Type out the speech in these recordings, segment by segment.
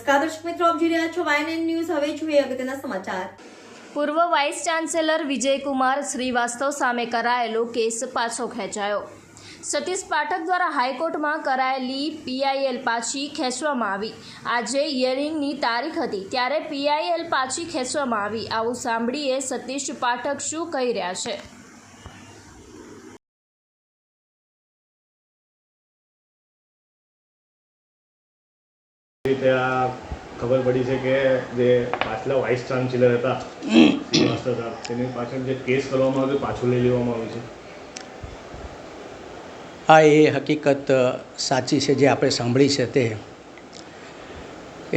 નમસ્કાર દર્શક મિત્રો, આપ જોઈ રહ્યા છો YNN ન્યૂઝ। હવે જોઈએ અગત્યના સમાચાર। પૂર્વ વાઇસ ચાન્સેલર વિજયકુમાર શ્રીવાસ્તવ સામે કરાયેલો કેસ પાછો ખેંચાયો। સતીશ પાઠક દ્વારા હાઈકોર્ટમાં કરાયેલી PIL પાછી ખેંચવામાં આવી। આજે હિયરિંગની તારીખ હતી ત્યારે PIL પાછી ખેંચવામાં આવી। આવું સાંભળીએ સતીશ પાઠક શું કહી રહ્યા છે। ખબર પડી છે કે જે પાછલા વાઇસ ચાન્સેલર હતા શ્રીવાસ્તવ સાહેબ, તેની પાછળ જે કેસ કરવામાં આવ્યો પાછું લઈ લેવામાં આવ્યું છે। હા, એ હકીકત સાચી છે જે આપણે સાંભળી છે તે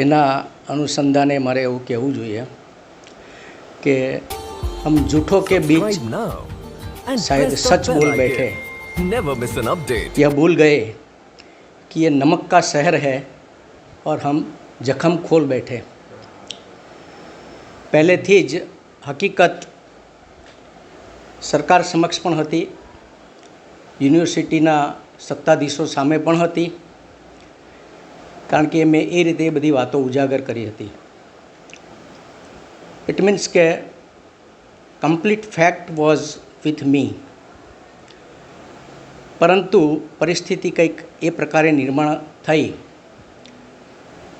એના અનુસંધાને મારે એવું કહેવું જોઈએ કે હમ झूठों के बीच शायद सच बोल बैठे, नेवर मिस एन अपडेट। यह भूल गए कि ये नमक का शहर है और हम जख्म खोल बैठे। પહેલેથી જ હકીકત સરકાર સમક્ષ પણ હતી, યુનિવર્સિટીના સત્તાધીશો સામે પણ હતી, કારણ કે મેં એ રીતે એ બધી વાતો ઉજાગર કરી હતી। ઇટ મીન્સ કે complete fact was with me, પરંતુ પરિસ્થિતિ કંઈક એ પ્રકારે નિર્માણ થઈ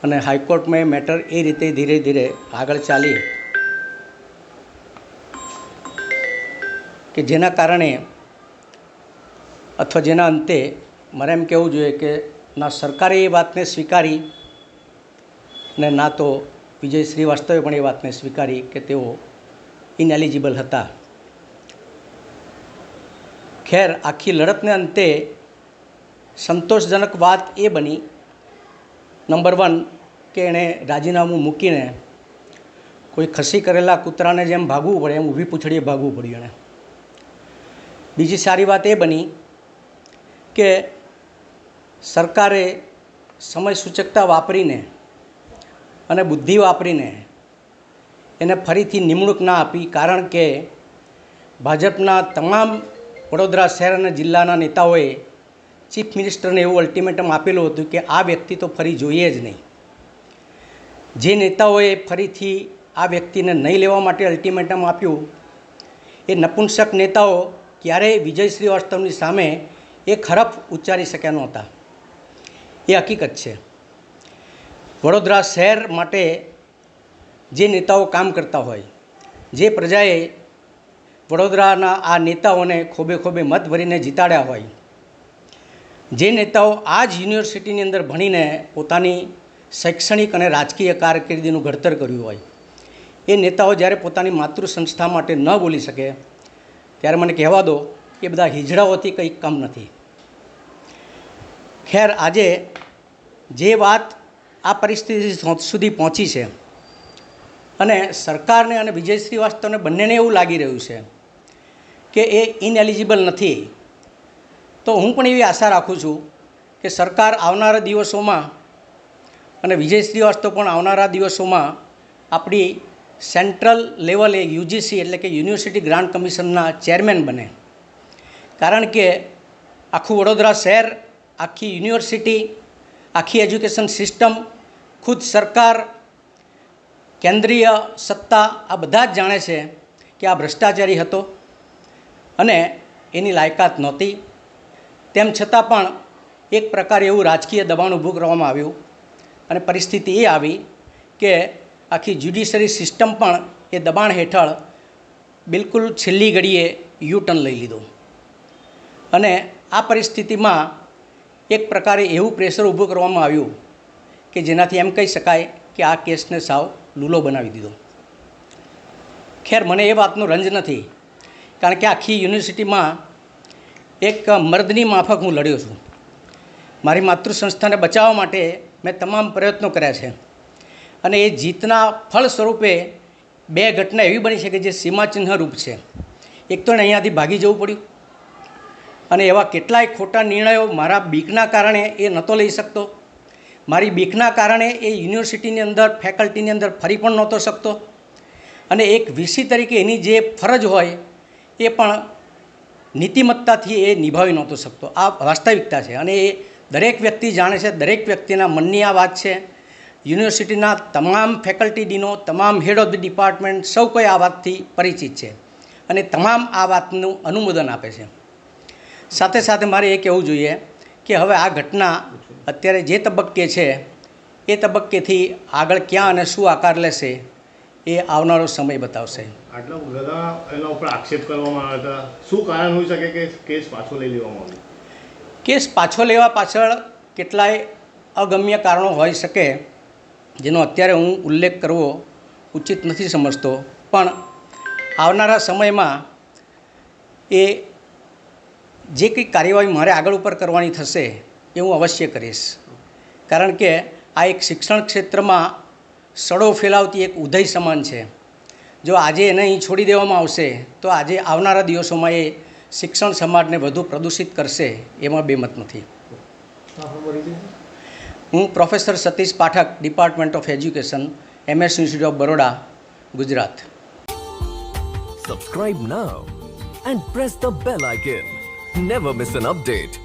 અને હાઈકોર્ટમાં એ મેટર એ રીતે ધીરે ધીરે આગળ ચાલી કે જેના કારણે અથવા જેના અંતે મારે એમ કહેવું જોઈએ કે ના સરકારે એ વાતને સ્વીકારી અને ના તો વિજય શ્રીવાસ્તવે પણ એ વાતને સ્વીકારી કે તેઓ ઇનએલિજિબલ હતા। ખેર, આખી લડતને અંતે સંતોષજનક વાત એ બની, નંબર 1 કે એણે રાજીનામું મૂકીને કોઈ ખસી કરેલા કૂતરાને જેમ ભાગવું પડે એમ ઊભી પૂંછડીએ ભાગવું પડ્યું એણે। બીજી સારી વાત એ બની કે સરકારે સમય સૂચકતા વાપરીને અને બુદ્ધિ વાપરીને એને ફરીથી નિમણૂક ના આપી, કારણ કે ભાજપના તમામ વડોદરા શહેર અને જિલ્લાના નેતાઓએ ચીફ મિનિસ્ટરને એવું અલ્ટિમેટમ આપેલું હતું કે આ વ્યક્તિ તો ફરી જોઈએ જ નહીં। જે નેતાઓએ ફરીથી આ વ્યક્તિને નહીં લેવા માટે અલ્ટિમેટમ આપ્યું એ નપુંસક નેતાઓ ક્યારેય વિજય શ્રીવાસ્તવની સામે એક હરફ ઉચ્ચારી શક્યા નહોતા, એ હકીકત છે। વડોદરા શહેર માટે જે નેતાઓ કામ કરતા હોય, જે પ્રજાએ વડોદરાના આ નેતાઓને ખોબે ખોબે મત ભરીને જીતાડ્યા હોય, જે નેતાઓ આ જ યુનિવર્સિટીની અંદર ભણીને પોતાની શૈક્ષણિક અને રાજકીય કારકિર્દીનું ઘડતર કર્યું હોય, એ નેતાઓ જ્યારે પોતાની માતૃ સંસ્થા માટે ન બોલી શકે ત્યારે મને કહેવા દો કે બધા હિજડાઓથી કંઈ કમ નથી। ખેર, આજે જે વાત આ પરિસ્થિતિ સુધી પહોંચી છે અને સરકારને અને વિજય શ્રીવાસ્તવને બંનેને એવું લાગી રહ્યું છે કે એ ઇનએલિજિબલ નથી, તો હું પણ એવી આશા રાખું છું કે સરકાર આવનારા દિવસોમાં અને વિજય શ્રીવાસ્તવ પણ આવનારા દિવસોમાં આપણી સેન્ટ્રલ લેવલે UGC એટલે કે યુનિવર્સિટી ગ્રાન્ટ કમિશનના ચેરમેન બને, કારણ કે આખું વડોદરા શહેર, આખી યુનિવર્સિટી, આખી એજ્યુકેશન સિસ્ટમ, ખુદ સરકાર, કેન્દ્રીય સત્તા આ બધા જ જાણે છે કે આ ભ્રષ્ટાચારી હતો અને એની લાયકાત નહોતી। તેમ છતાં પણ એક પ્રકારે એવું રાજકીય દબાણ ઊભું કરવામાં આવ્યું અને પરિસ્થિતિ એ આવી કે આખી જ્યુડિશરી સિસ્ટમ પણ એ દબાણ હેઠળ બિલકુલ છેલ્લી ઘડીએ યુટર્ન લઈ લીધો અને આ પરિસ્થિતિમાં એક પ્રકારે એવું પ્રેશર ઊભું કરવામાં આવ્યું કે જેનાથી એમ કહી શકાય કે આ કેસને સાવ લૂલો બનાવી દીધો। ખેર, મને એ વાતનો રંજ નથી, કારણ કે આખી યુનિવર્સિટીમાં એક મર્દની માફક હું લડ્યો છું। મારી માતૃ સંસ્થાને બચાવવા માટે મેં તમામ પ્રયત્નો કર્યા છે અને એ જીતના ફળ સ્વરૂપે 2 ઘટના એવી બની છે કે જે સીમાચિહ્ન રૂપ છે। એક તો એને અહીંયાથી ભાગી જવું પડ્યું અને એવા કેટલાય ખોટા નિર્ણયો મારા બીકના કારણે એ નહોતો લઈ શકતો, મારી બીકના કારણે એ યુનિવર્સિટીની અંદર ફેકલ્ટીની અંદર ફરી પણ નહોતો શકતો અને એક VC તરીકે એની જે ફરજ હોય એ પણ નીતિમત્તાથી એ નિભાવી નહોતો શકતો। આ વાસ્તવિકતા છે અને એ દરેક વ્યક્તિ જાણે છે, દરેક વ્યક્તિના મનની આ વાત છે। યુનિવર્સિટીના તમામ ફેકલ્ટી ડીનો, તમામ હેડ ઓફ ધ ડિપાર્ટમેન્ટ સૌ કોઈ આ વાતથી પરિચિત છે અને તમામ આ વાતનું અનુમોદન આપે છે. સાથે સાથે મારે એ કહેવું જોઈએ કે હવે આ ઘટના અત્યારે જે તબક્કે છે એ તબક્કેથી આગળ ક્યાં અને શું આકાર લેશે એ આવનારો સમય બતાવશે. આટલા બધા એના ઉપર આક્ષેપ કરવામાં આવ્યા હતા, શું કારણ હોઈ શકે કે કેસ પાછો લઈ લેવામાં આવ્યો? કેસ પાછો લેવા પાછળ કેટલાય અગમ્ય કારણો હોઈ શકે, જેનો અત્યારે હું ઉલ્લેખ કરવો ઉચિત નથી સમજતો, પણ આવનારા સમયમાં એ જે કંઈ કાર્યવાહી મારે આગળ ઉપર કરવાની થશે એ હું અવશ્ય કરીશ. કારણ કે આ એક શિક્ષણ ક્ષેત્રમાં સડો ફેલાવતી એક ઉધઈ સમાન છે. જો આજે એને અહીં છોડી દેવામાં આવશે તો આજે આવનારા દિવસોમાં એ શિક્ષણ સમાજને વધુ પ્રદૂષિત કરશે, એમાં બેમત નથી. હું professor Satish Pathak, department of education, MS university of Baroda, Gujarat. Subscribe now and press the bell icon. Never miss an update.